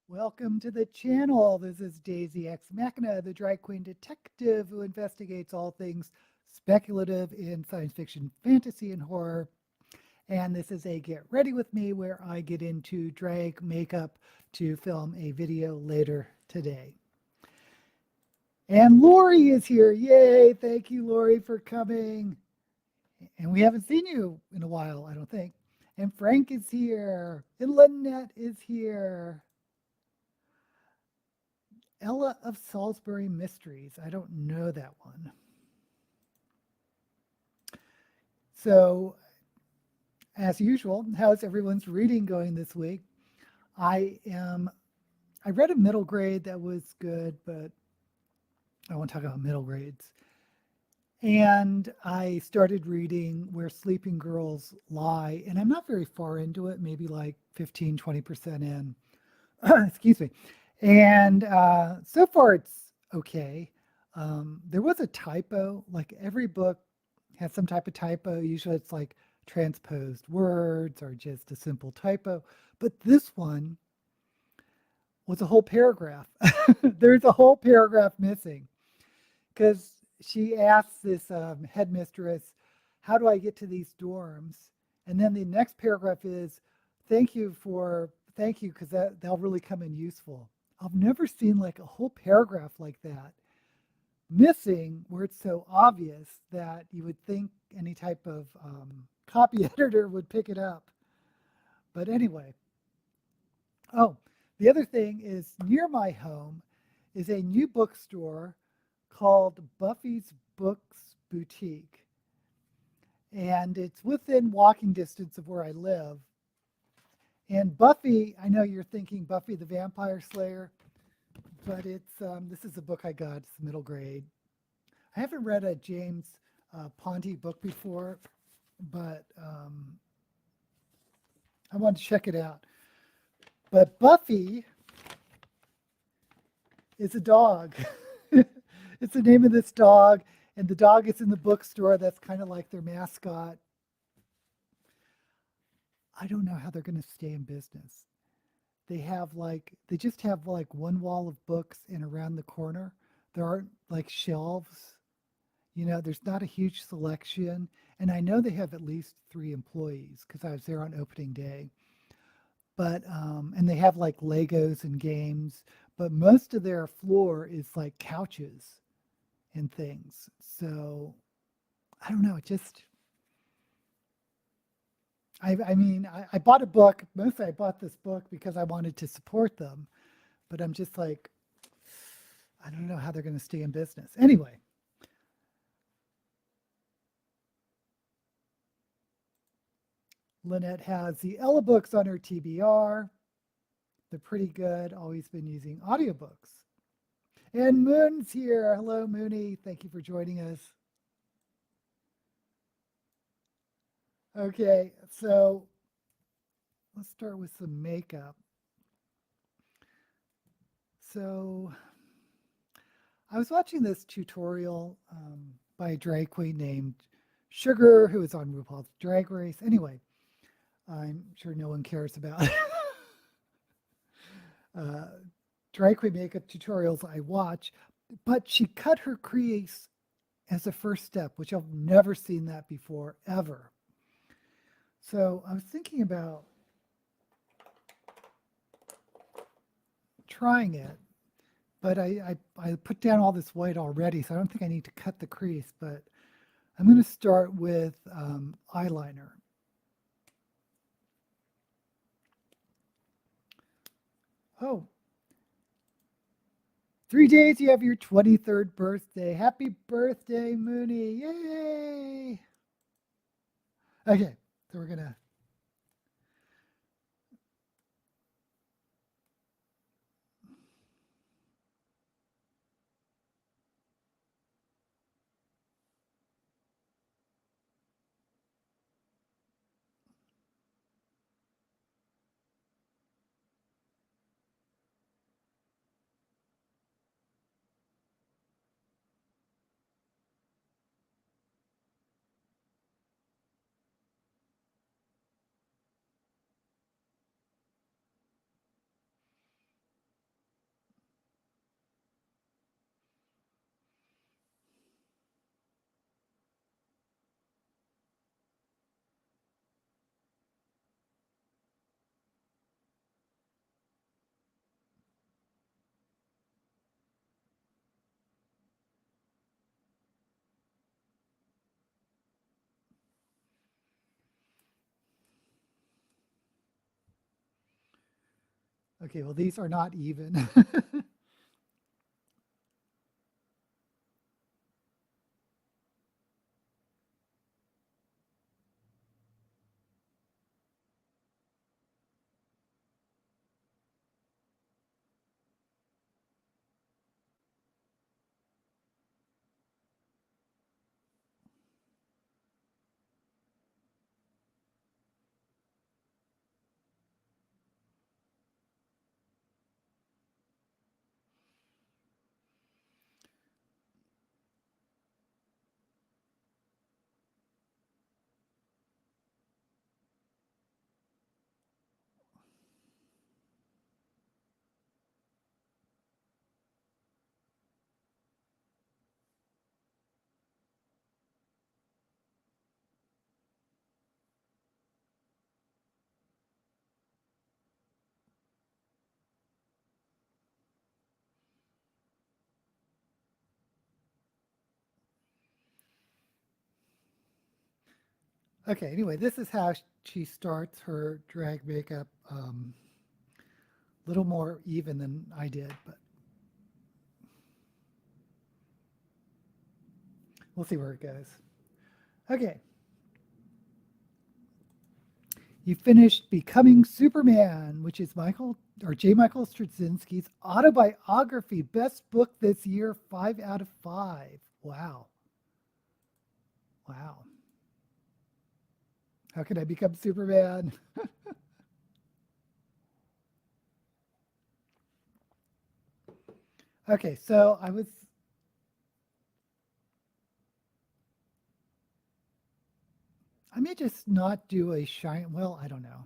Welcome to the channel. This is Daisy X Machina, the drag queen detective who investigates all things speculative in science fiction, fantasy, and horror. And this is a Get Ready With Me where I get into drag makeup to film a video later today. And Lori is here. Yay! Thank you, Lori, for coming. And we haven't seen you in a while, I don't think. And Frank is here. And Lynette is here. Ella of Salisbury Mysteries. I don't know that one. So, as usual, how's everyone's reading going this week? I read a middle grade that was good, but I won't talk about middle grades. And I started reading Where Sleeping Girls Lie, and I'm not very far into it, maybe like 15, 20% in. Excuse me. And so far it's okay. There was a typo, like every book has some type of typo. Usually it's like transposed words or just a simple typo. But this one was a whole paragraph. There's a whole paragraph missing because she asks this headmistress, how do I get to these dorms? And then the next paragraph is, thank you, because that'll really come in useful. I've never seen like a whole paragraph like that missing where it's so obvious that you would think any type of copy editor would pick it up. But anyway, oh, the other thing is near my home is a new bookstore called Buffy's Books Boutique. And it's within walking distance of where I live. And Buffy, I know you're thinking Buffy the Vampire Slayer, but it's this is a book I got. It's middle grade. I haven't read a James Ponti book before, but I wanted to check it out. But Buffy is a dog. It's the name of this dog, and the dog is in the bookstore. That's kind of like their mascot. I don't know how they're going to stay in business. They just have like one wall of books, and around the corner there aren't like shelves. There's not a huge selection, and I know they have at least 3 employees because I was there on opening day. But and they have like Legos and games, but most of their floor is like couches and things. So I don't know. I bought a book. Mostly I bought this book because I wanted to support them, but I'm just like, I don't know how they're going to stay in business. Anyway, Lynette has the Ella books on her TBR. They're pretty good. Always been using audiobooks. And Moon's here. Hello, Mooney. Thank you for joining us. Okay, so let's start with some makeup. So I was watching this tutorial by a drag queen named Sugar, who is on RuPaul's Drag Race. Anyway, I'm sure no one cares about uh, drag queen makeup tutorials I watch, but she cut her crease as a first step, which I've never seen that before, ever. So I was thinking about trying it, but I put down all this white already, so I don't think I need to cut the crease, but I'm going to start with eyeliner. Oh, 3 days, you have your 23rd birthday. Happy birthday, Mooney. Yay! Okay, so we're going to. Okay, well, these are not even. Okay, anyway, this is how she starts her drag makeup. A little more even than I did, but we'll see where it goes. Okay, you finished Becoming Superman, which is Michael or J. Michael Straczynski's autobiography. Best book this year, 5 out of 5. Wow. Wow. How can I become Superman? Okay, so I may just not do a shine. Well, I don't know.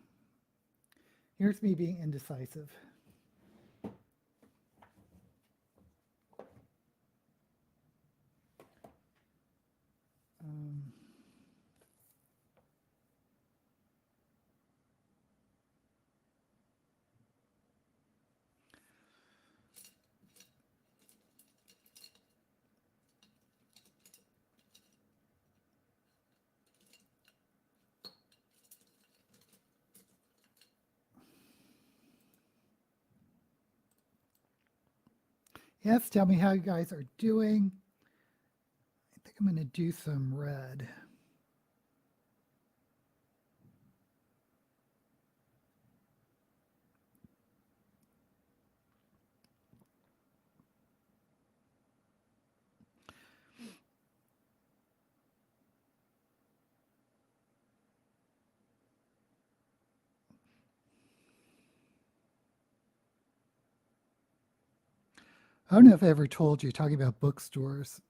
Here's me being indecisive. Um, yes, tell me how you guys are doing. I think I'm going to do some red. I don't know if I ever told you, talking about bookstores.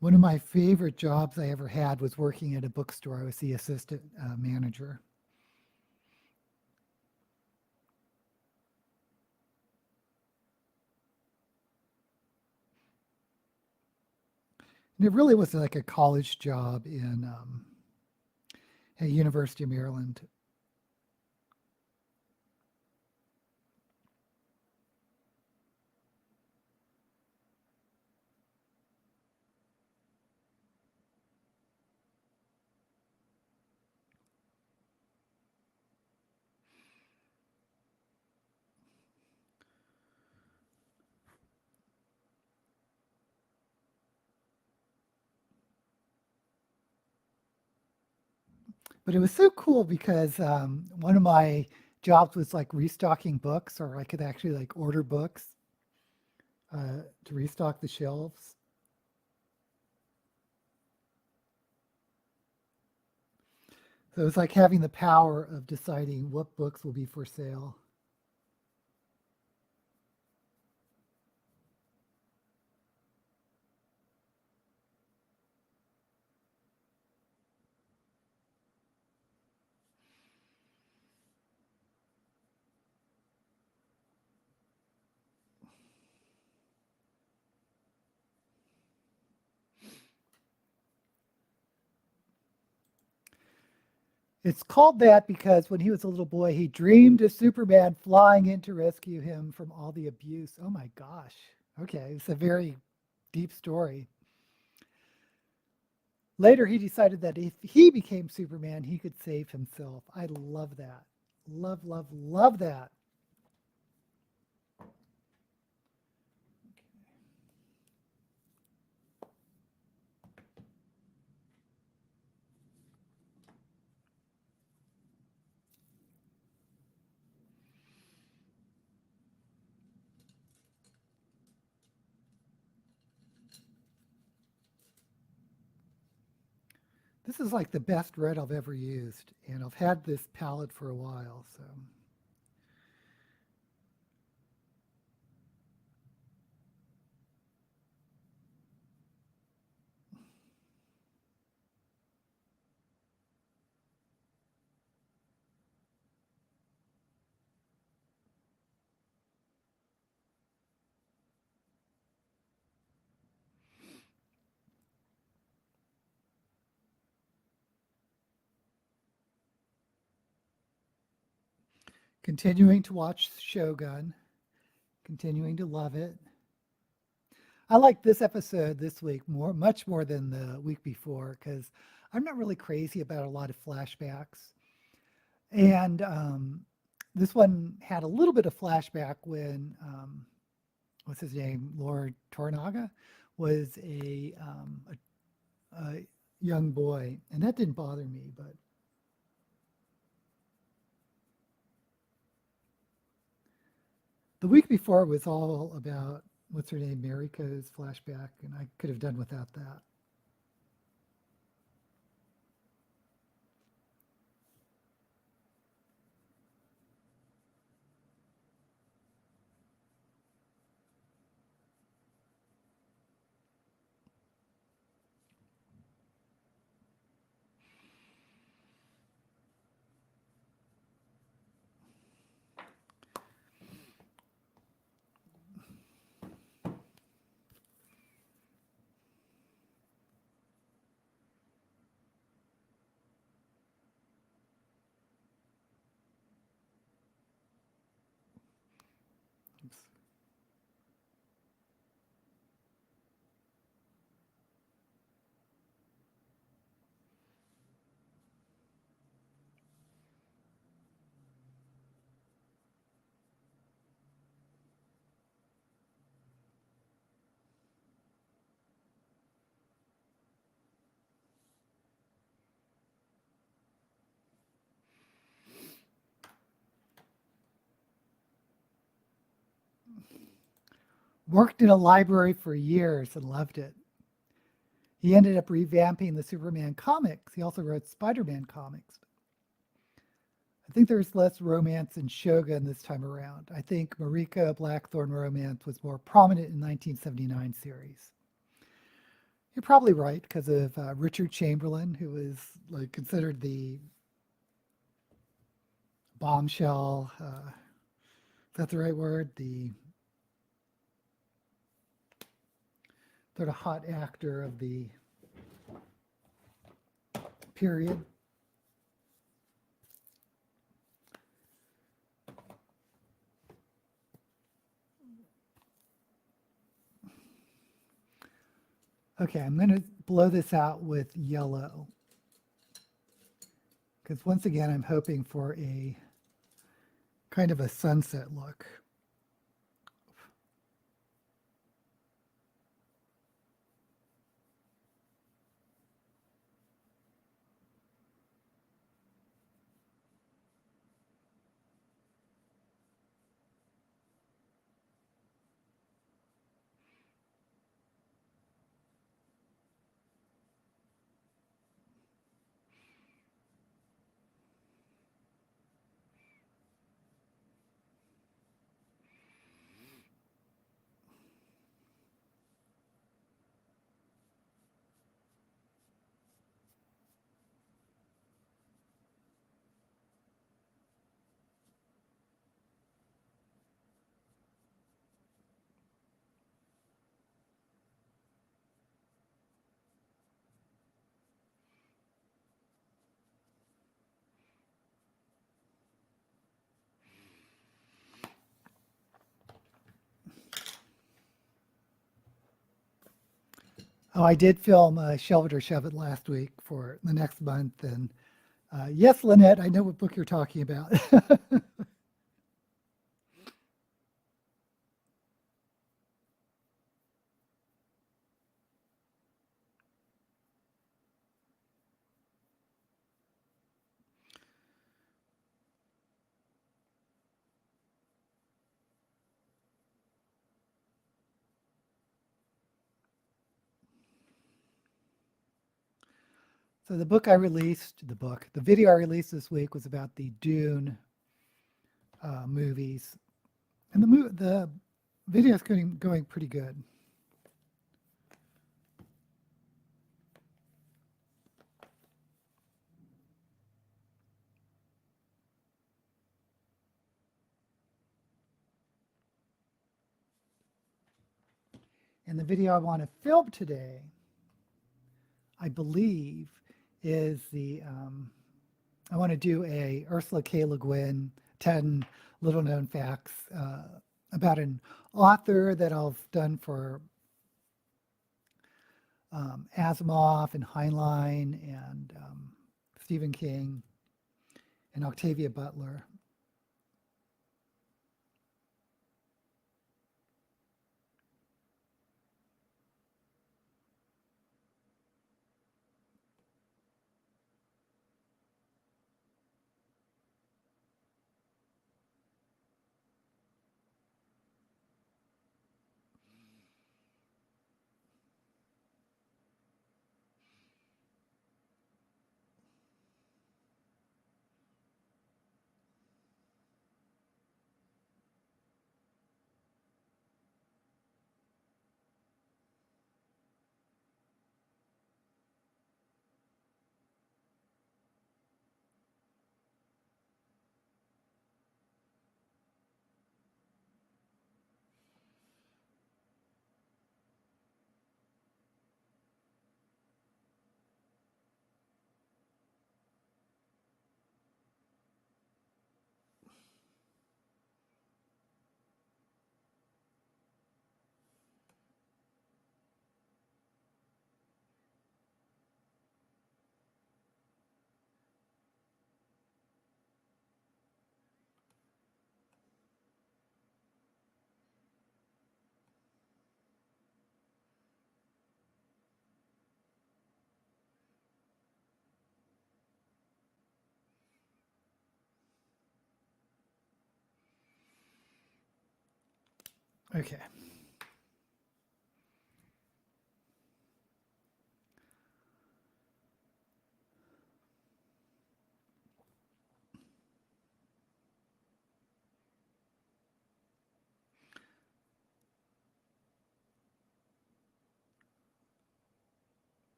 One of my favorite jobs I ever had was working at a bookstore. I was the assistant manager. And it really was like a college job at University of Maryland. But it was so cool because one of my jobs was like restocking books, or I could actually like order books to restock the shelves. So it was like having the power of deciding what books will be for sale. It's called that because when he was a little boy, he dreamed of Superman flying in to rescue him from all the abuse. Oh my gosh. Okay, it's a very deep story. Later, he decided that if he became Superman, he could save himself. I love that. Love, love, love that. This is like the best red I've ever used, and I've had this palette for a while, so. Continuing to watch Shogun, continuing to love it. I like this episode this week much more than the week before because I'm not really crazy about a lot of flashbacks. And this one had a little bit of flashback when what's his name, Lord Tornaga, was a young boy, and that didn't bother me. But the week before was all about what's her name, Mariko's flashback, and I could have done without that. Oops. Worked in a library for years and loved it. He ended up revamping the Superman comics. He also wrote Spider-Man comics. I think there's less romance in Shogun this time around. I think Marika Blackthorn romance was more prominent in 1979 series. You're probably right because of Richard Chamberlain, who was like considered the bombshell. Is that the right word? The sort of hot actor of the period. Okay, I'm going to blow this out with yellow. Because once again, I'm hoping for a kind of a sunset look. Oh, I did film Shelve It or Shove It last week for the next month. And yes, Lynette, I know what book you're talking about. So the video I released this week was about the Dune movies, and the video is going pretty good. And the video I want to film today, I believe, is I want to do a Ursula K. Le Guin 10 little known facts about an author that I've done for Asimov and Heinlein and Stephen King and Octavia Butler. Okay.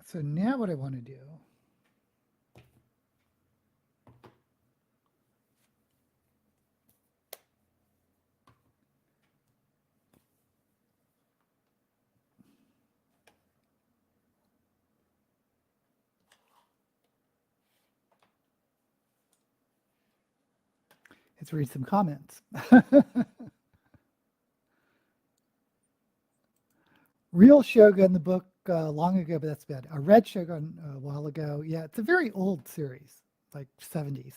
So now what I want to do is read some comments. Real Shogun, the book long ago, but that's bad. I read Shogun a while ago. Yeah, it's a very old series, like 70s.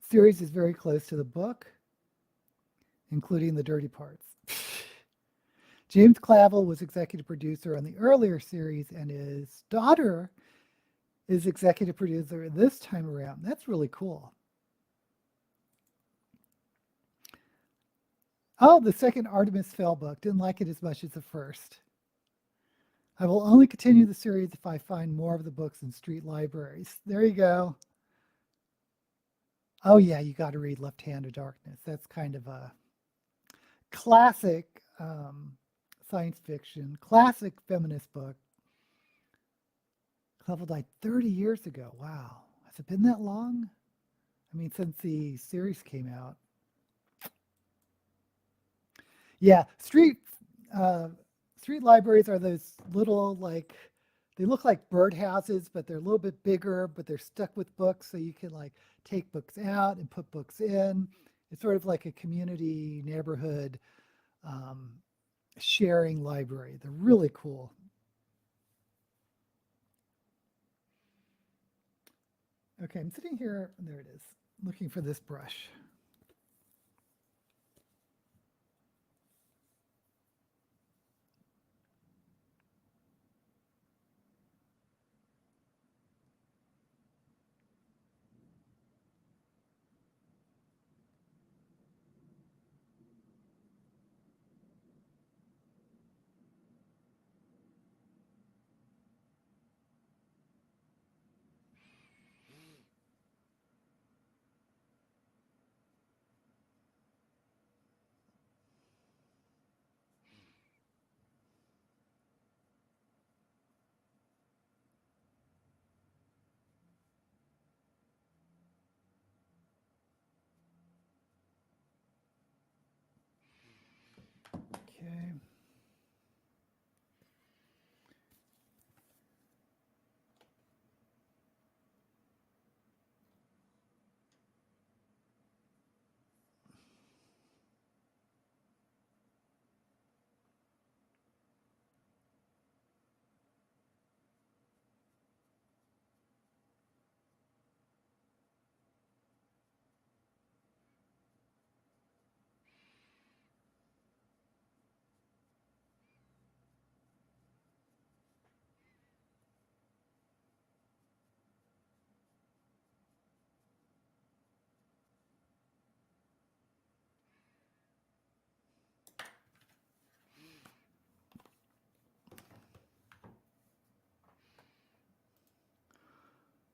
Series is very close to the book, including the dirty parts. James Clavell was executive producer on the earlier series, and his daughter is executive producer this time around. That's really cool. Oh, the second Artemis Fowl book. Didn't like it as much as the first. I will only continue the series if I find more of the books in street libraries. There you go. Oh, yeah, you got to read Left Hand of Darkness. That's kind of a classic science fiction, classic feminist book. Clevel died 30 years ago. Wow. Has it been that long? I mean, since the series came out. Yeah, street libraries are those little, like, they look like birdhouses, but they're a little bit bigger, but they're stuck with books, so you can like take books out and put books in. It's sort of like a community neighborhood um, sharing library. They're really cool. Okay, I'm sitting here, there it is, looking for this brush.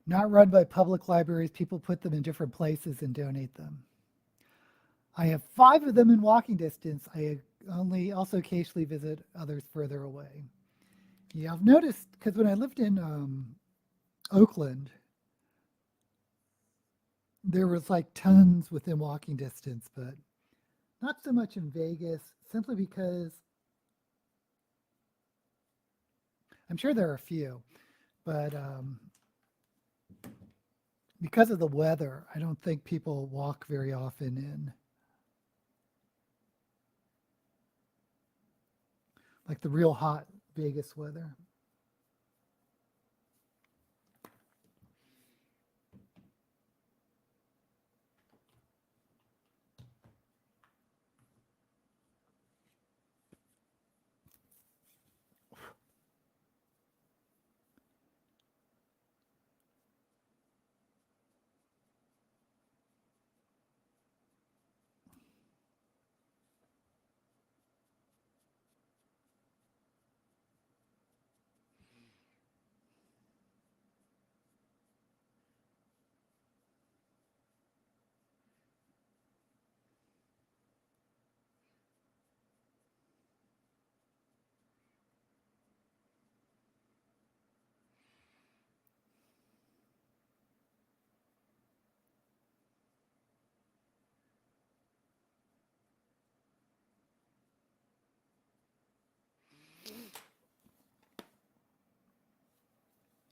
Not run by public libraries. People put them in different places and donate them. I have 5 of them in walking distance. I only also occasionally visit others further away. Yeah, I've noticed because when I lived in Oakland, there was like tons within walking distance, but not so much in Vegas, simply because I'm sure there are a few, but because of the weather, I don't think people walk very often in like the real hot Vegas weather.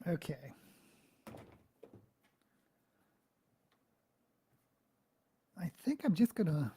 Okay. I think I'm just gonna.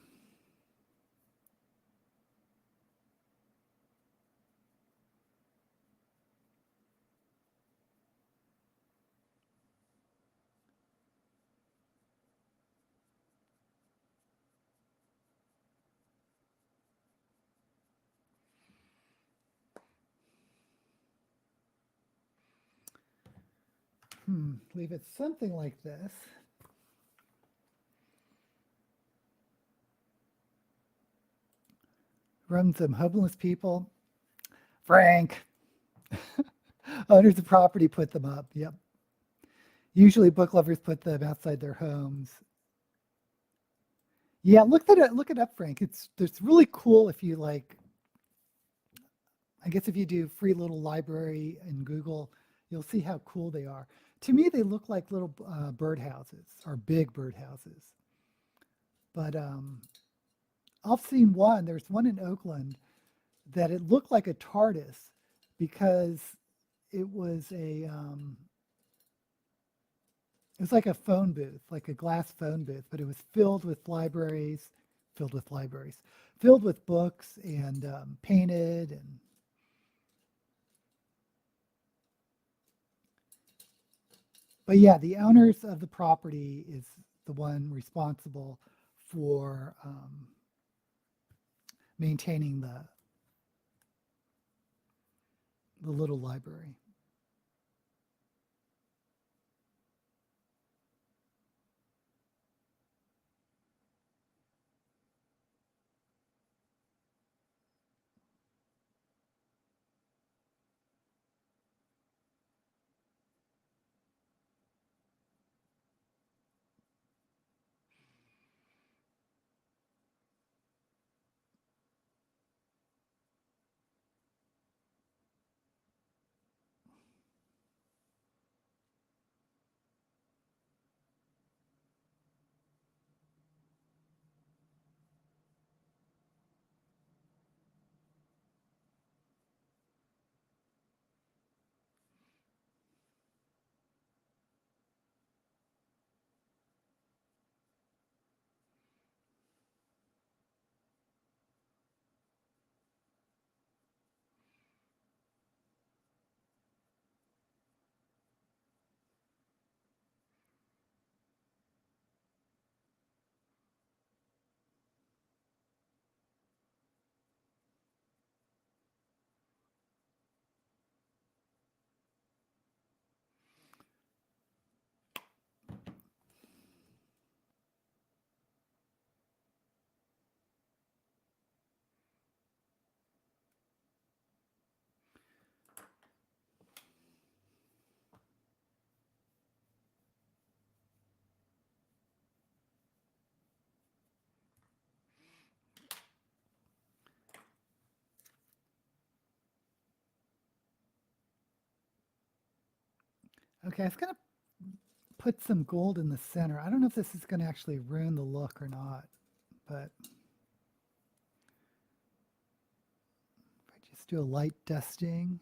Leave it something like this. Run some homeless people. Frank, owners of property put them up. Yep. Usually book lovers put them outside their homes. Yeah, look it up, Frank. It's really cool if you like. I guess if you do free little library in Google, you'll see how cool they are. To me, they look like little birdhouses or big birdhouses. But I've seen one. There's one in Oakland that it looked like a TARDIS because it was it was like a phone booth, like a glass phone booth, but it was filled with libraries, filled with books and painted. And but yeah, the owners of the property is the one responsible for maintaining the little library. Okay, I was going to put some gold in the center. I don't know if this is going to actually ruin the look or not, but if I just do a light dusting.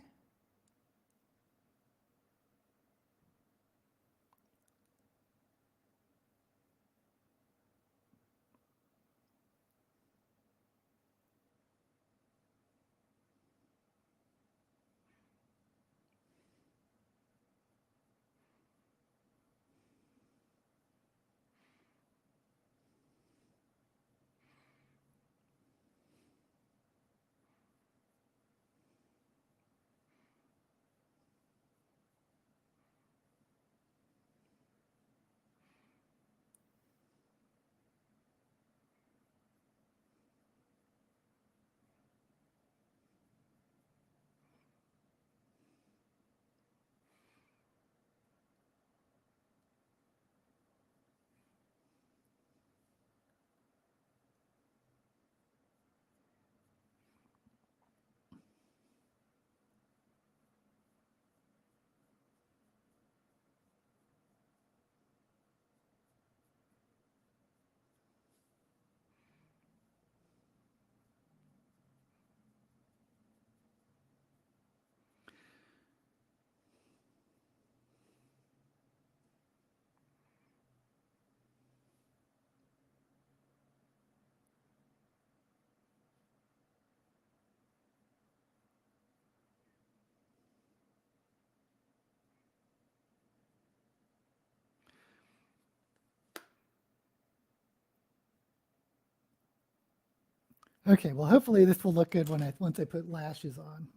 Okay, well, hopefully this will look good once I put lashes on.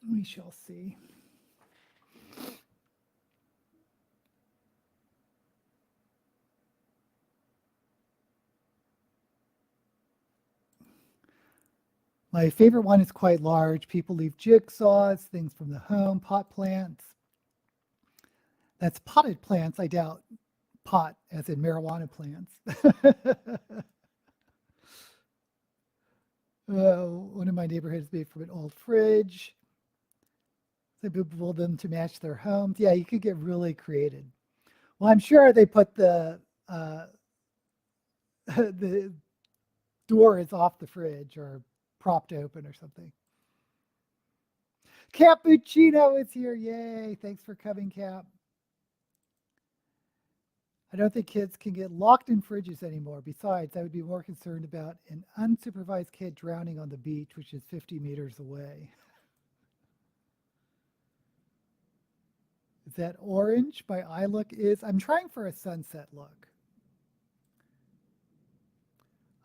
We shall see. My favorite one is quite large. People leave jigsaws, things from the home, pot plants. That's potted plants. I doubt pot as in marijuana plants. One of my neighborhoods made from an old fridge. They build them to match their homes. Yeah, you could get really creative. Well, I'm sure they put the the door is off the fridge or propped open or something. Cappuccino is here. Yay. Thanks for coming, Cap. I don't think kids can get locked in fridges anymore. Besides, I would be more concerned about an unsupervised kid drowning on the beach, which is 50 meters away. Is that orange? My eye look is, I'm trying for a sunset look.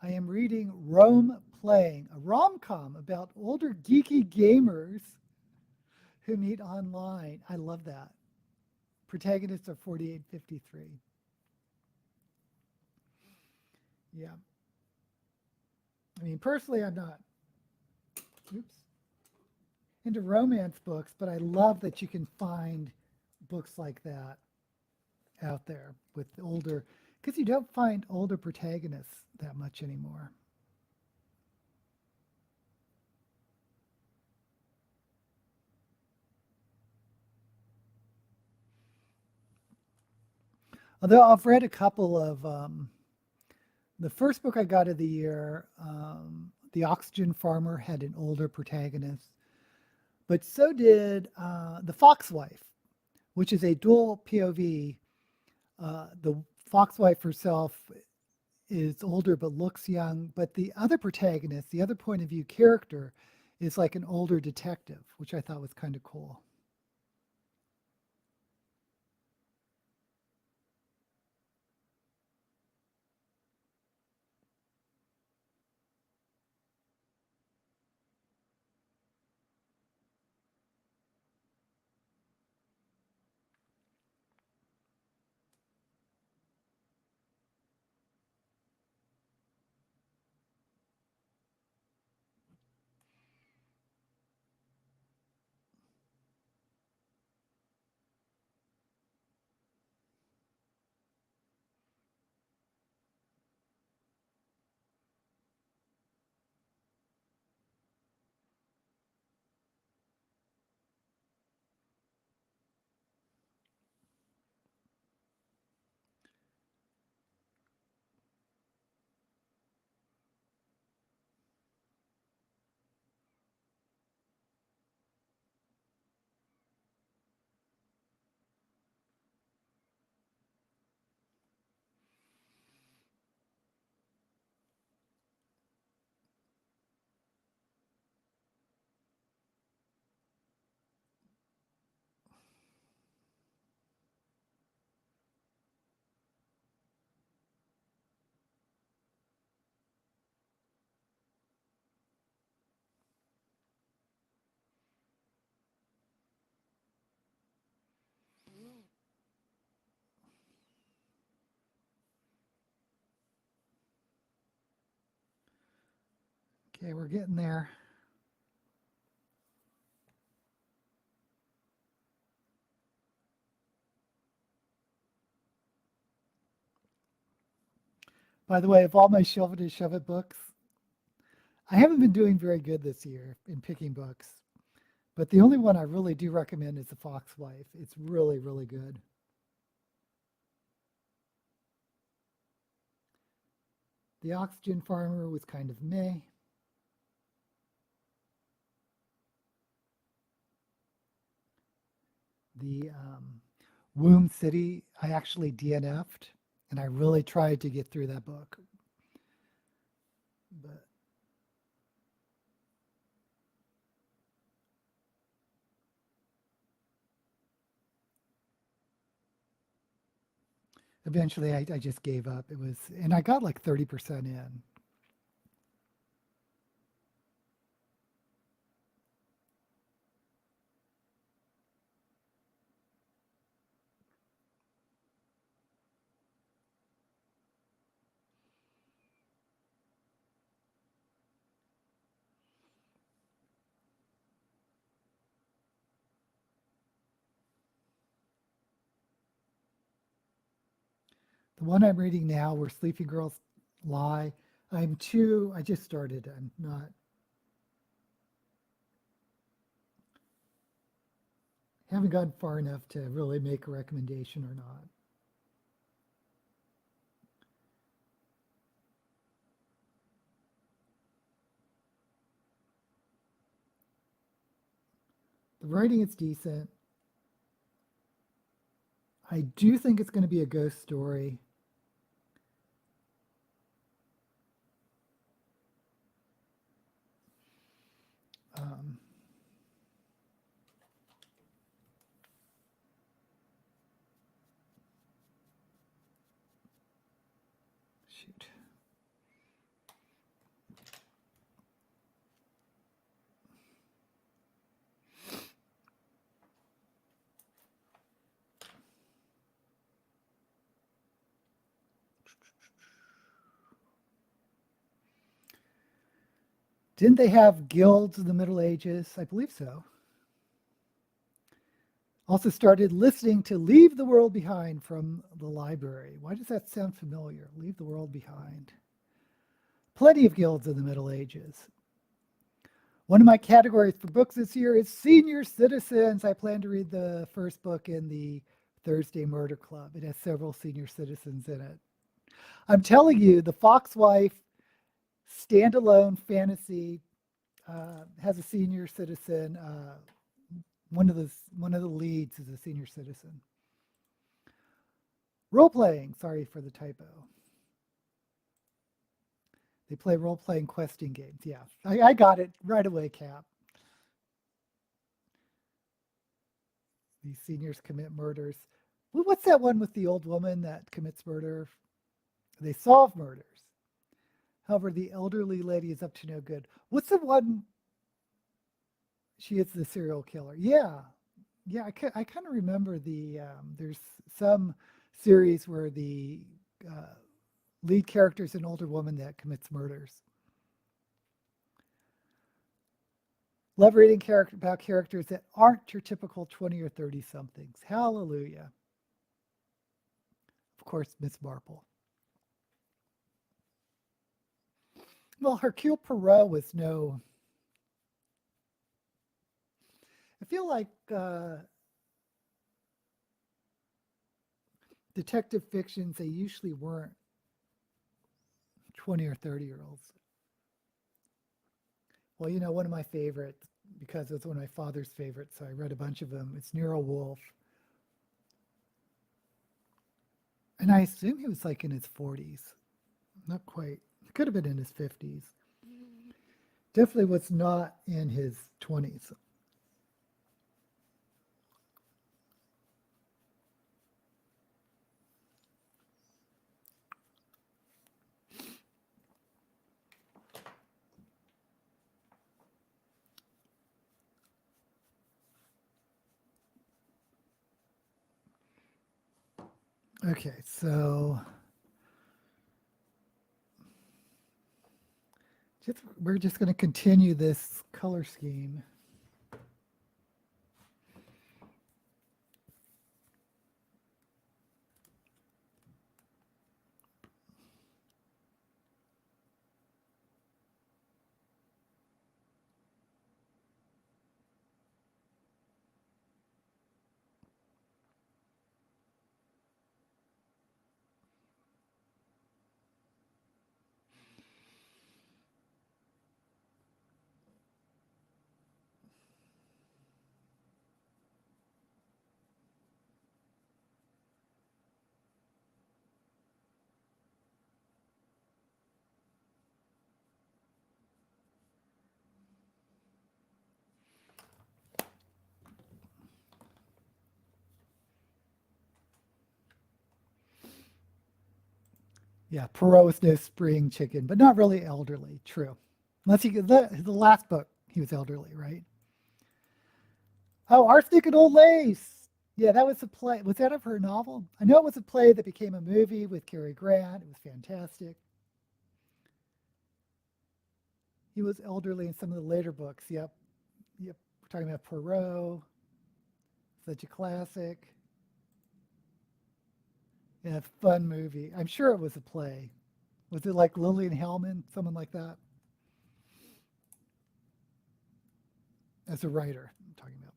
I am reading Rome Playing, a rom-com about older geeky gamers who meet online. I love that. Protagonists are 4853. Yeah. I mean, personally, I'm not oops, into romance books, but I love that you can find books like that out there with older, because you don't find older protagonists that much anymore. Although I've read a couple of, the first book I got of the year, The Oxygen Farmer, had an older protagonist, but so did The Foxwife, which is a dual POV. The Foxwife herself is older but looks young, but the other protagonist, the other point of view character, is like an older detective, which I thought was kind of cool. Okay, we're getting there. By the way, of all my Shove It to Shove It books, I haven't been doing very good this year in picking books. But the only one I really do recommend is The Fox Wife. It's really, really good. The Oxygen Farmer was kind of meh. The Womb City, I actually DNF'd, and I really tried to get through that book. But eventually I just gave up. It was, and I got like 30% in. The one I'm reading now, Where Sleeping Girls Lie, I just started. I'm not, haven't gotten far enough to really make a recommendation or not. The writing is decent. I do think it's going to be a ghost story. Um, shoot. Didn't they have guilds in the Middle Ages? I believe so. Also started listening to Leave the World Behind from the library. Why does that sound familiar? Leave the World Behind. Plenty of guilds in the Middle Ages. One of my categories for books this year is senior citizens. I plan to read the first book in the Thursday Murder Club. It has several senior citizens in it. I'm telling you, The Fox Wife standalone fantasy has a senior citizen. One of the leads is a senior citizen. Role playing. Sorry for the typo. They play role playing questing games. Yeah, I got it right away, Cap. These seniors commit murders. What's that one with the old woman that commits murder? They solve murders. However, the elderly lady is up to no good. What's the one? She is the serial killer. Yeah, yeah. I kind of remember there's some series where the uh, lead character is an older woman that commits murders. Love reading about characters that aren't your typical 20 or 30 somethings. Hallelujah. Of course, Miss Marple. Well, Hercule Poirot was no. I feel like detective fictions, they usually weren't 20 or 30-year-olds. Well, one of my favorites, because it's one of my father's favorites, so I read a bunch of them. It's Nero Wolfe. And I assume he was like in his 40s. Not quite. He could have been in his 50s. Definitely was not in his 20s. Okay, so We're just going to continue this color scheme. Yeah, Perot was no spring chicken, but not really elderly. True. Unless he the last book, he was elderly, right? Oh, Arsenic and Old Lace. Yeah, that was a play. Was that of her novel? I know it was a play that became a movie with Cary Grant. It was fantastic. He was elderly in some of the later books. Yep. Yep. We're talking about Perot, such a classic. Yeah, fun movie. I'm sure it was a play. Was it like Lillian Hellman, someone like that, as a writer? I'm talking about.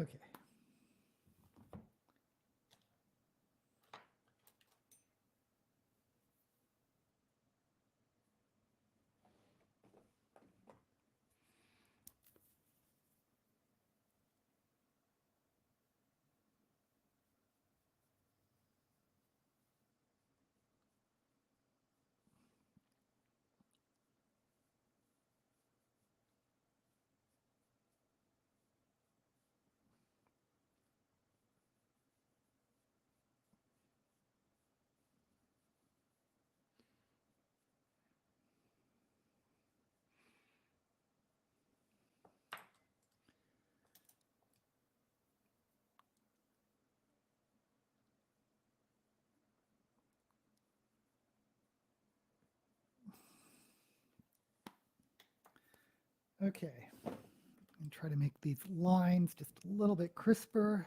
Okay. Okay. And try to make these lines just a little bit crisper.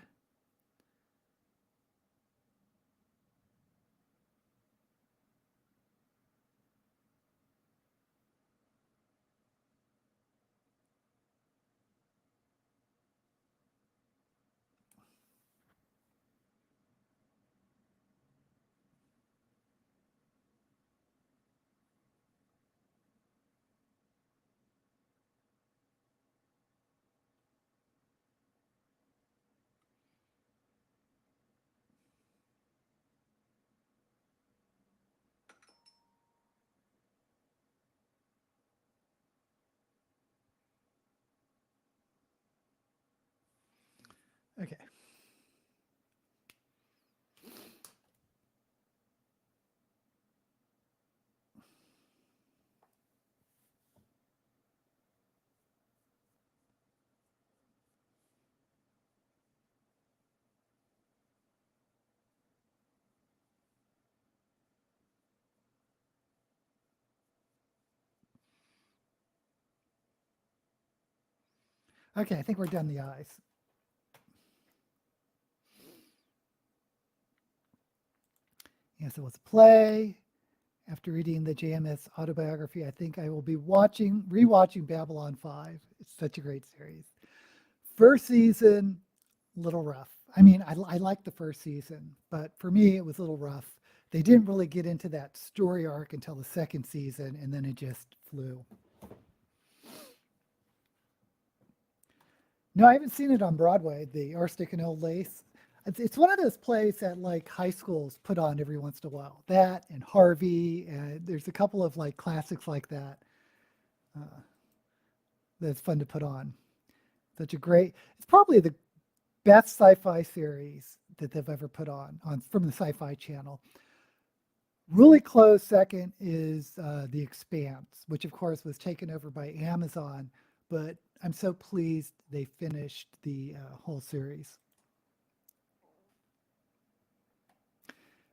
Okay. Okay, I think we're done the eyes. Yes, it was a play. After reading the JMS autobiography, I think I will be rewatching Babylon 5. It's such a great series. First season, little rough. I mean, I liked the first season, but for me, it was a little rough. They didn't really get into that story arc until the second season, and then it just flew. No, I haven't seen it on Broadway, the Arsenic and Old Lace. It's one of those plays that like high schools put on every once in a while. That and Harvey, and there's a couple of like classics like that that's fun to put on. Such a great. It's probably the best sci-fi series that they've ever put on from the Sci-Fi Channel. Really close second is The Expanse, which of course was taken over by Amazon, but I'm so pleased they finished the whole series.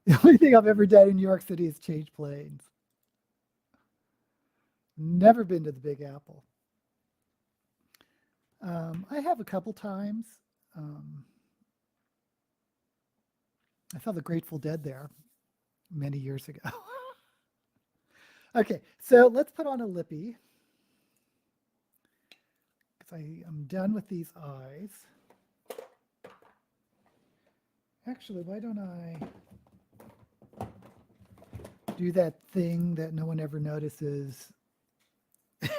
The only thing I've ever done in New York City is change planes. Never been to the Big Apple. I have a couple times. Um, I saw the Grateful Dead there many years ago. Okay, so let's put on a lippy because I am done with these eyes. Actually, why don't I do that thing that no one ever notices?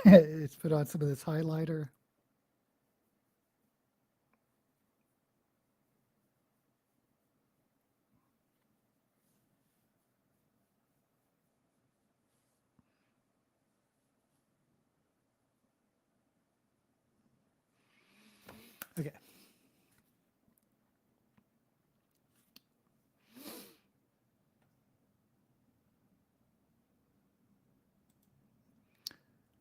It's put on some of this highlighter. Okay.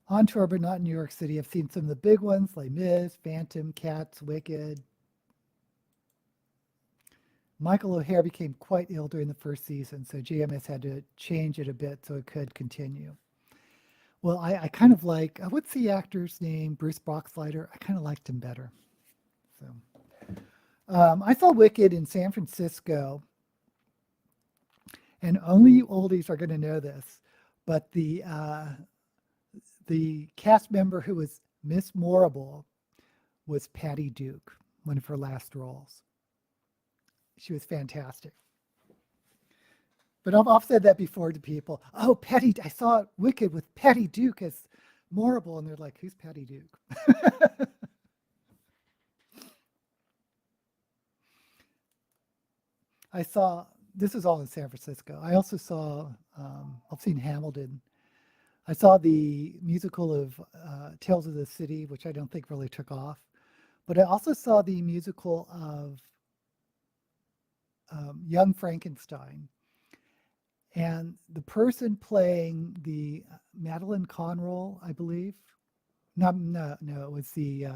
On tour, but not in New York City. I've seen some of the big ones like Miz, Phantom, Cats, Wicked. Michael O'Hare became quite ill during the first season, so GMS had to change it a bit so it could continue. Well, I kind of like, what's the actor's name? Bruce Boxleiter. I kind of liked him better. So I saw Wicked in San Francisco, and only you oldies are going to know this, but the cast member who was Miss Morrible was Patty Duke, one of her last roles. She was fantastic. But I've said that before to people. Oh, Patty, I saw Wicked with Patty Duke as Morrible, and they're like, who's Patty Duke? I saw, this is all in San Francisco. I also saw, I've seen Hamilton. I saw the musical of Tales of the City, which I don't think really took off. But I also saw the musical of Young Frankenstein. And the person playing the Madeline Kahn role, I believe, no, it was the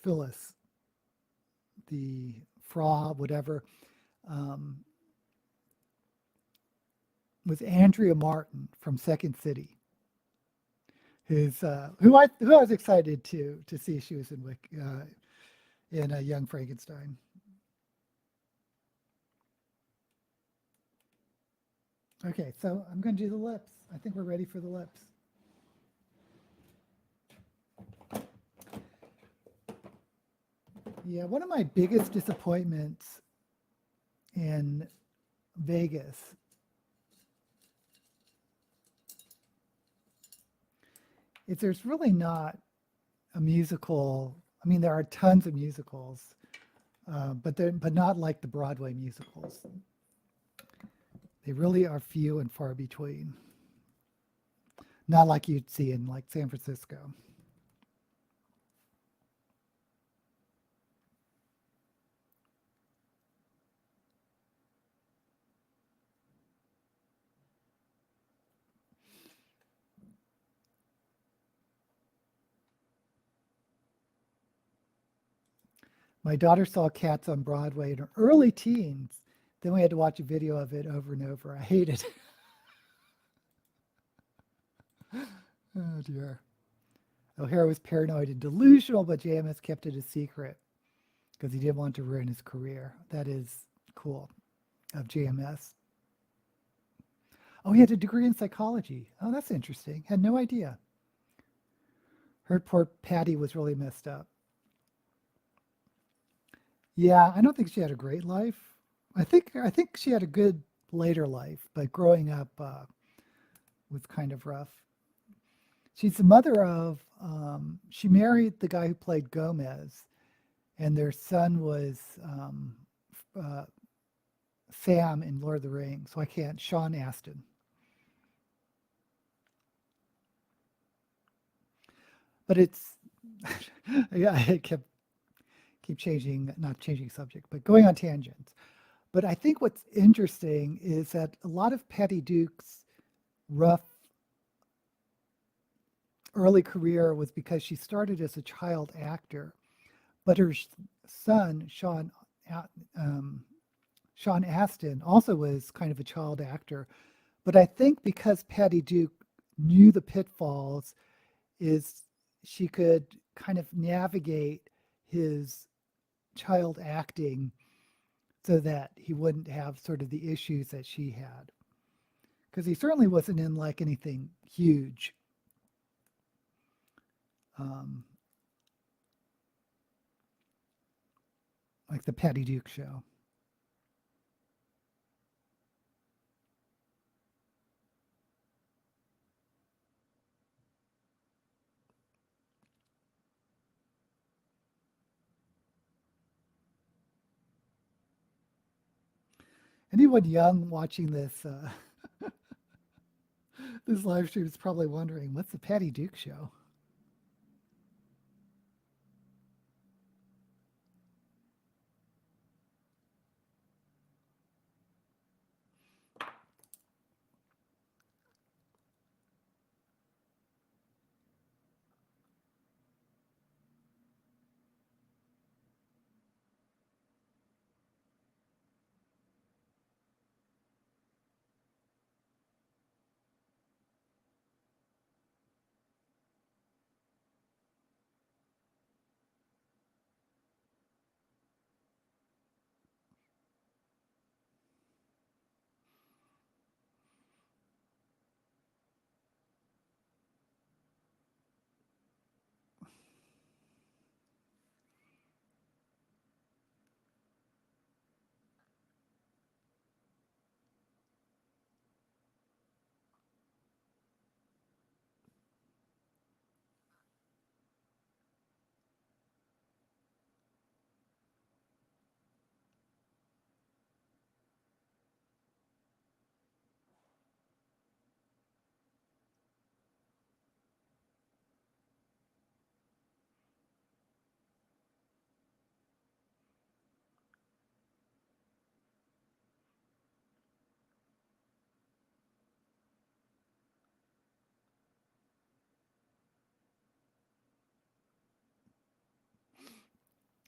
Phyllis, the Fra, whatever, um, was Andrea Martin from Second City, who I was excited to see. She was in a Young Frankenstein. Okay, so I'm going to do the lips. I think we're ready for the lips. Yeah, one of my biggest disappointments in Vegas is there's really not a musical. I mean, there are tons of musicals, but not like the Broadway musicals. They really are few and far between. Not like you'd see in like San Francisco. My daughter saw Cats on Broadway in her early teens. Then we had to watch a video of it over and over. I hated it. Oh dear. O'Hare was paranoid and delusional, but JMS kept it a secret because he didn't want to ruin his career. That is cool of JMS. Oh, he had a degree in psychology. Oh, that's interesting. Had no idea. Heard poor Patty was really messed up. Yeah, I don't think she had a great life. I think she had a good later life, but growing up was kind of rough. She's the mother of. She married the guy who played Gomez, and their son was uh, Sam in Lord of the Rings. So I can't. Sean Astin. But it's yeah, I keep changing, not changing subject, but going on tangents. But I think what's interesting is that a lot of Patty Duke's rough early career was because she started as a child actor, but her son um, Sean Astin also was kind of a child actor. But I think because Patty Duke knew the pitfalls, is she could kind of navigate his child acting so that he wouldn't have sort of the issues that she had. Because he certainly wasn't in like anything huge. Um, like the Patty Duke show. Anyone young watching this live stream is probably wondering, what's the Patty Duke show?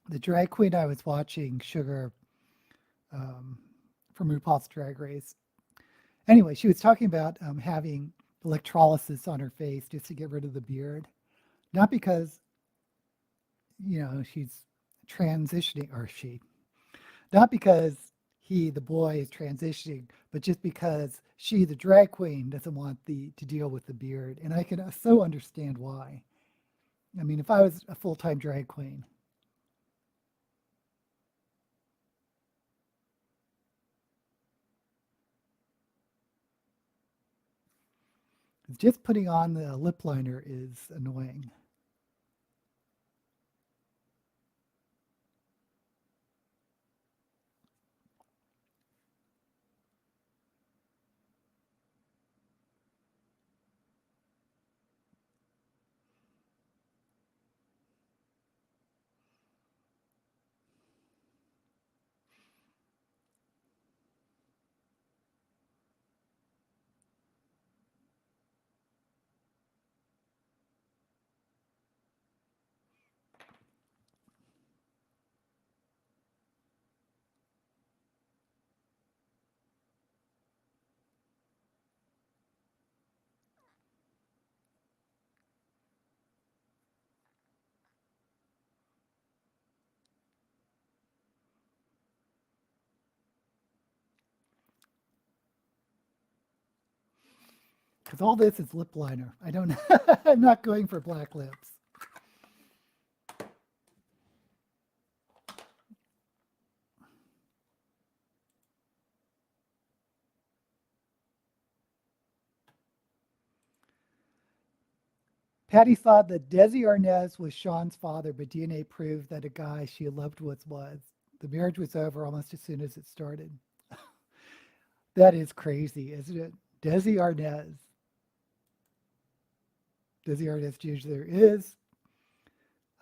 The drag queen I was watching, Sugar, um, from RuPaul's Drag Race. Anyway, she was talking about having electrolysis on her face just to get rid of the beard. Not because, she's transitioning, or she, not because the boy, is transitioning, but just because she, the drag queen, doesn't want to deal with the beard. And I can so understand why. I mean, if I was a full time drag queen, just putting on the lip liner is annoying. Because all this is lip liner. I don't, I'm not going for black lips. Patty thought that Desi Arnaz was Sean's father, but DNA proved that a guy she loved was. The marriage was over almost as soon as it started. That is crazy, isn't it? Desi Arnaz. Desi Arnaz Jr. There is.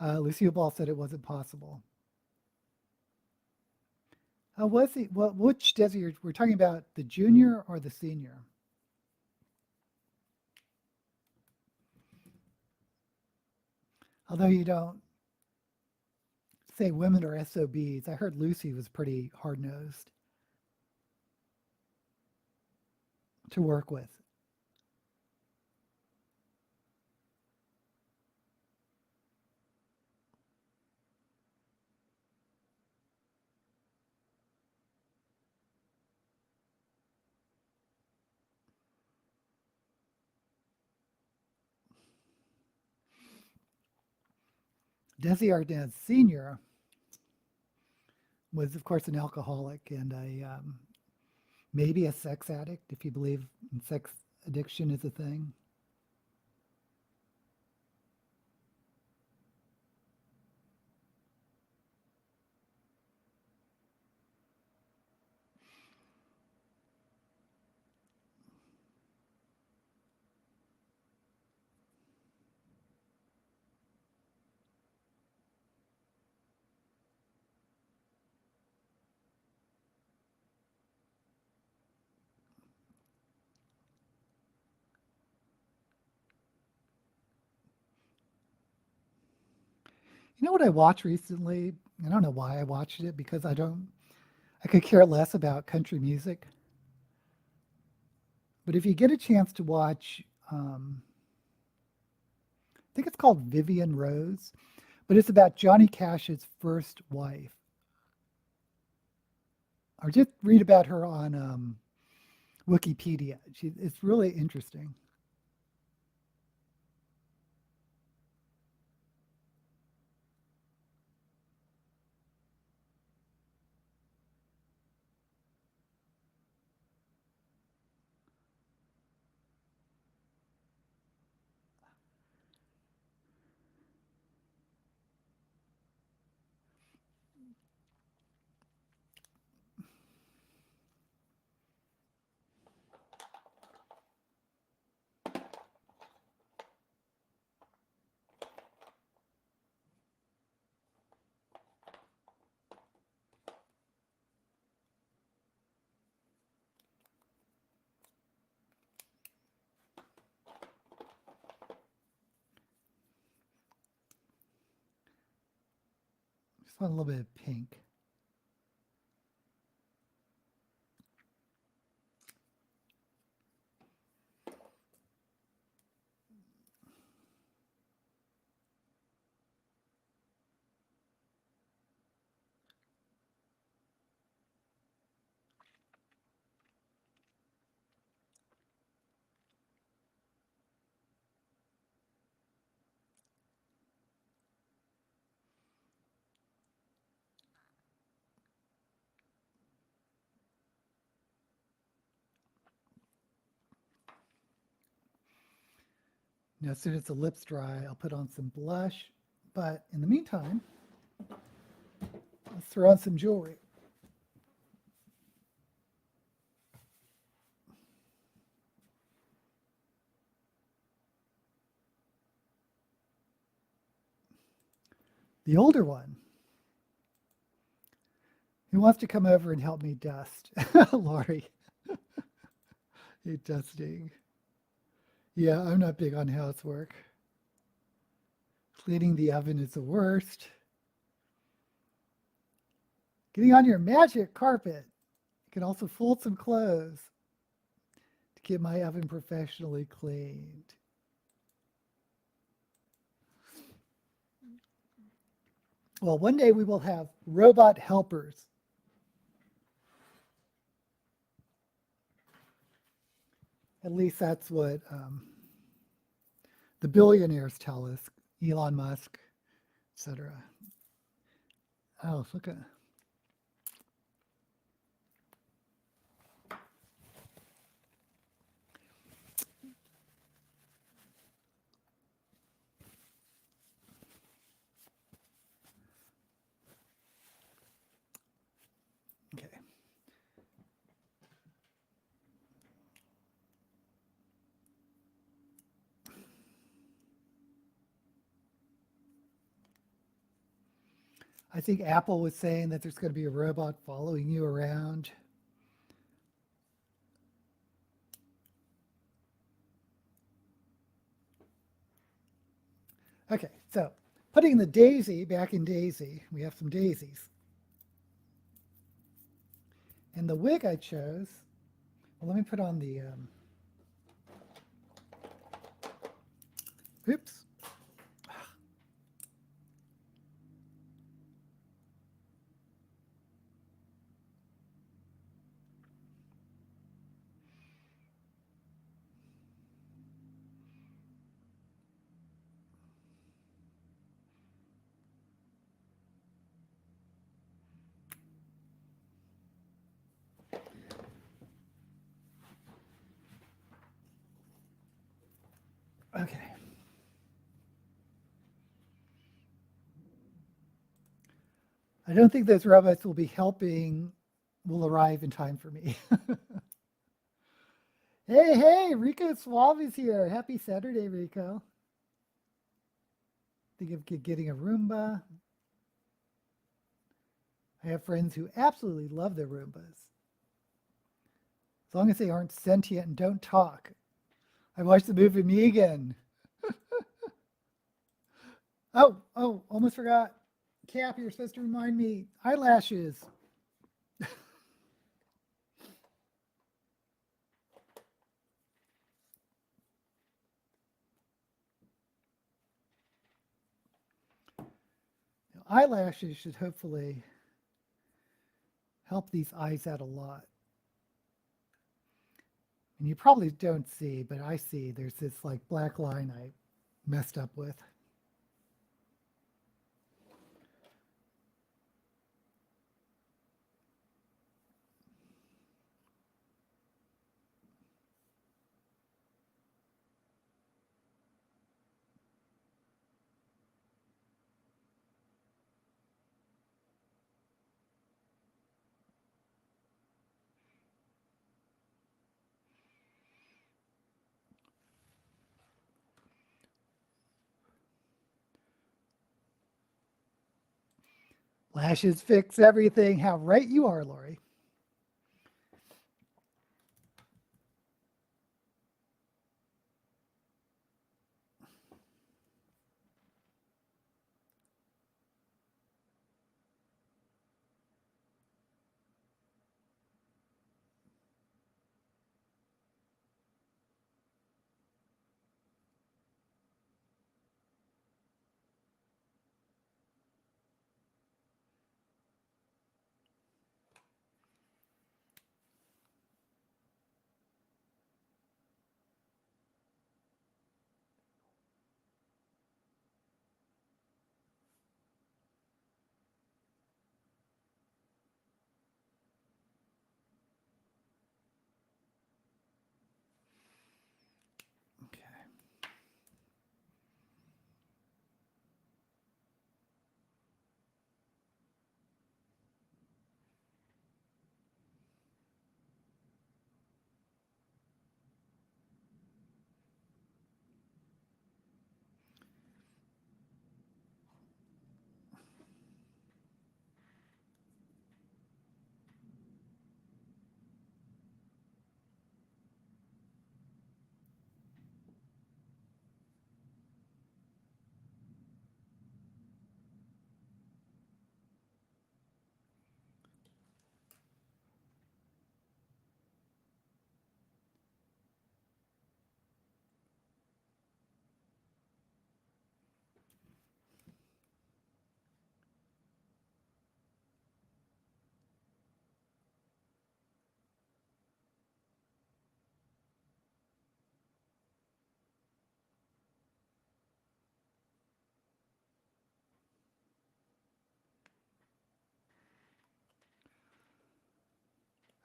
Lucille Ball said it wasn't possible. Was he? Well, which Desi? We're talking about the junior or the senior? Although you don't say women are SOBs, I heard Lucy was pretty hard nosed to work with. Desi Arnaz Sr. was, of course, an alcoholic and maybe a sex addict, if you believe sex addiction is a thing. You know what I watched recently? I don't know why I watched it because I could care less about country music. But if you get a chance to watch, I think it's called Vivian Rose, but it's about Johnny Cash's first wife. Or just read about her on Wikipedia. It's really interesting. Just want a little bit of pink. Now, as soon as the lips dry, I'll put on some blush. But in the meantime, let's throw on some jewelry. The older one, who wants to come over and help me dust? Lori, you dusting. Yeah, I'm not big on housework. Cleaning the oven is the worst. Getting on your magic carpet. You can also fold some clothes to get my oven professionally cleaned. Well, one day we will have robot helpers. At least that's what the billionaires tell us, Elon Musk, etc. Oh, look at. I think Apple was saying that there's going to be a robot following you around. Okay, so putting the daisy back in daisy, we have some daisies. And the wig I chose, well, let me put on the, oops. Okay. I don't think those robots will be helping, will arrive in time for me. Hey, Rico Suave is here. Happy Saturday, Rico. Think of getting a Roomba. I have friends who absolutely love their Roombas. As long as they aren't sentient and don't talk. I watched the movie Megan. Oh, almost forgot. Cap, you're supposed to remind me. Eyelashes. Eyelashes should hopefully help these eyes out a lot. And you probably don't see, but I see there's this like black line I messed up with. Lashes fix everything. How right you are, Lori.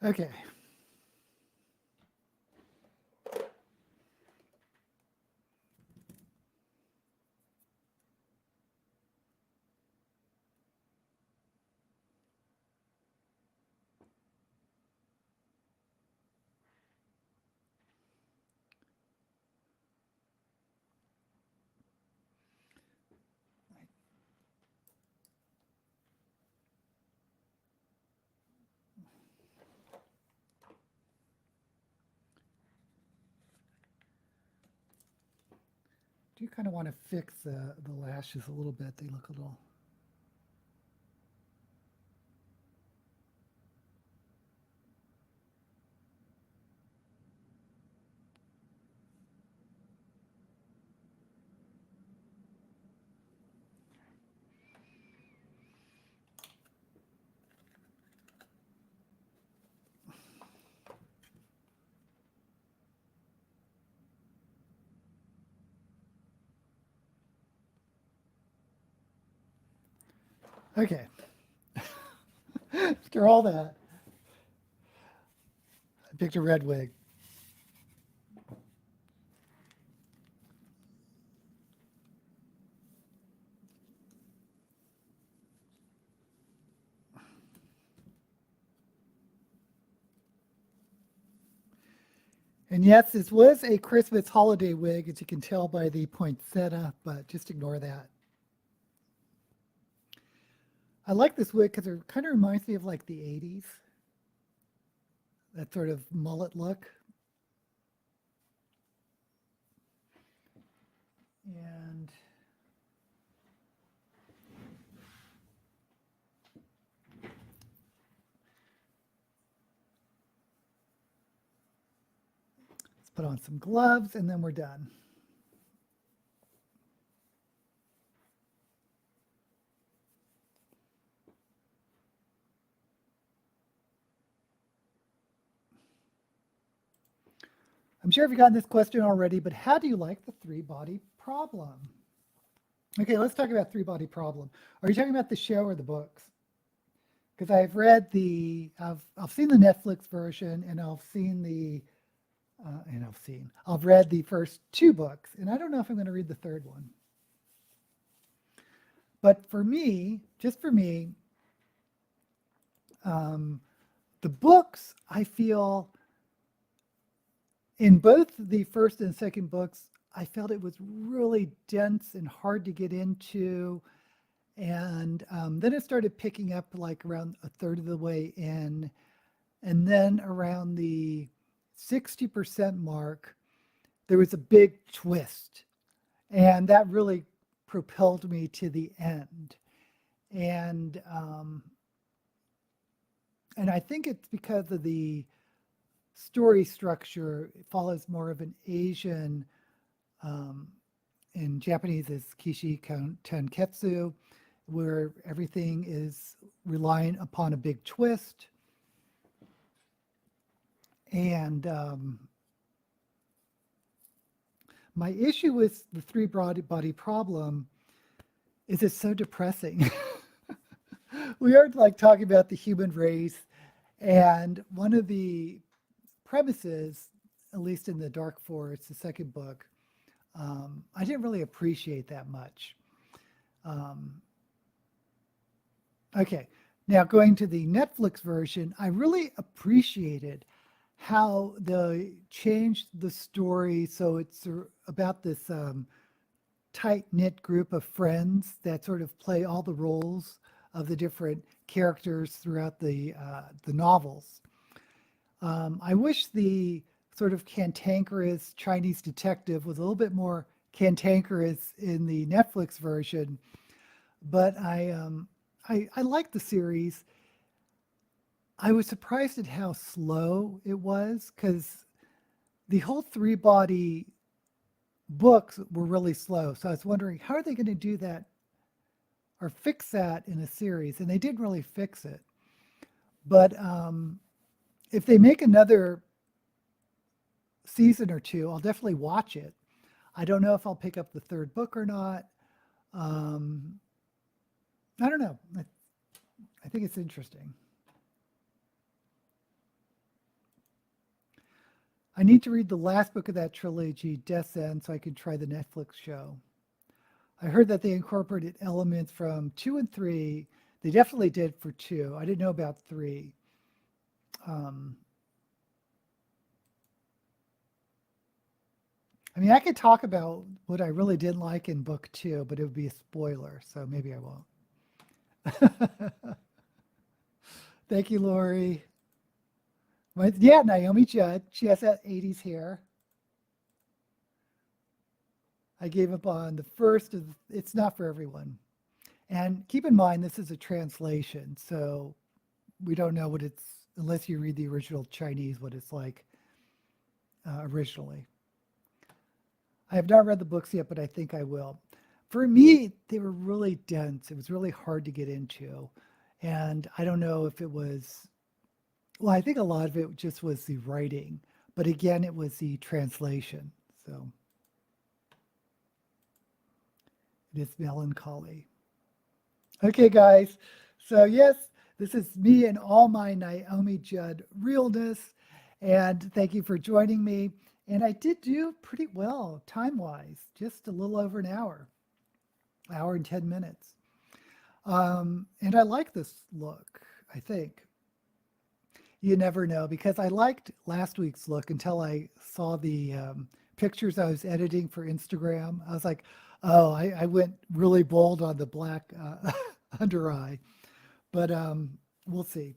Okay. Okay. do kind of want to fix the lashes a little bit. They look a little. Okay. After all that, I picked a red wig. And yes, this was a Christmas holiday wig, as you can tell by the poinsettia, but just ignore that. I like this wig because it kind of reminds me of like the 80s, that sort of mullet look. And let's put on some gloves and then we're done. I'm sure you've gotten this question already, but how do you like the three-body problem? Okay, let's talk about three-body problem. Are you talking about the show or the books? Because I've read I've seen the Netflix version, and I've read the first two books, and I don't know if I'm going to read the third one. But for me, just for me, the books, I feel, in both the first and second books, I felt it was really dense and hard to get into. And then it started picking up like around a third of the way in. And then around the 60% mark, there was a big twist. And that really propelled me to the end. And I think it's because of the story structure. It follows more of an Asian, in Japanese is Kishi Tenketsu, where everything is reliant upon a big twist. And my issue with the three-body problem is it's so depressing. We are like talking about the human race, and one of the premises, at least in the Dark Forest, the second book, I didn't really appreciate that much. Okay, now going to the Netflix version, I really appreciated how they changed the story. So it's about this tight-knit group of friends that sort of play all the roles of the different characters throughout the novels. I wish the sort of cantankerous Chinese detective was a little bit more cantankerous in the Netflix version, but I like the series. I was surprised at how slow it was because the whole three-body books were really slow. So I was wondering, how are they going to do that or fix that in a series? And they didn't really fix it. But if they make another season or two, I'll definitely watch it. I don't know if I'll pick up the third book or not. I don't know. I think it's interesting. I need to read the last book of that trilogy, Death's End, so I can try the Netflix show. I heard that they incorporated elements from 2 and 3. They definitely did for 2. I didn't know about 3. I mean, I could talk about what I really didn't like in book 2, but it would be a spoiler, so maybe I won't. Thank you, Lori. Yeah, Naomi Judd. She has that 80s hair. I gave up on the first of, it's not for everyone. And keep in mind, this is a translation. So we don't know what it's, unless you read the original Chinese, what it's like originally. I have not read the books yet, but I think I will. For me, they were really dense. It was really hard to get into. And I don't know if it was, well, I think a lot of it just was the writing, but again, it was the translation. So it is melancholy. Okay, guys. So, yes, this is me and all my Naomi Judd realness. And thank you for joining me. And I did do pretty well time wise, just a little over an hour and 10 minutes. And I like this look, I think. You never know because I liked last week's look until I saw the pictures I was editing for Instagram. I was like, oh, I went really bold on the black under eye, but we'll see.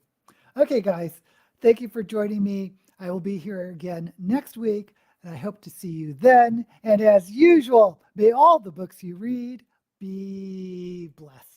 Okay, guys, thank you for joining me. I will be here again next week, and I hope to see you then. And as usual, may all the books you read be blessed.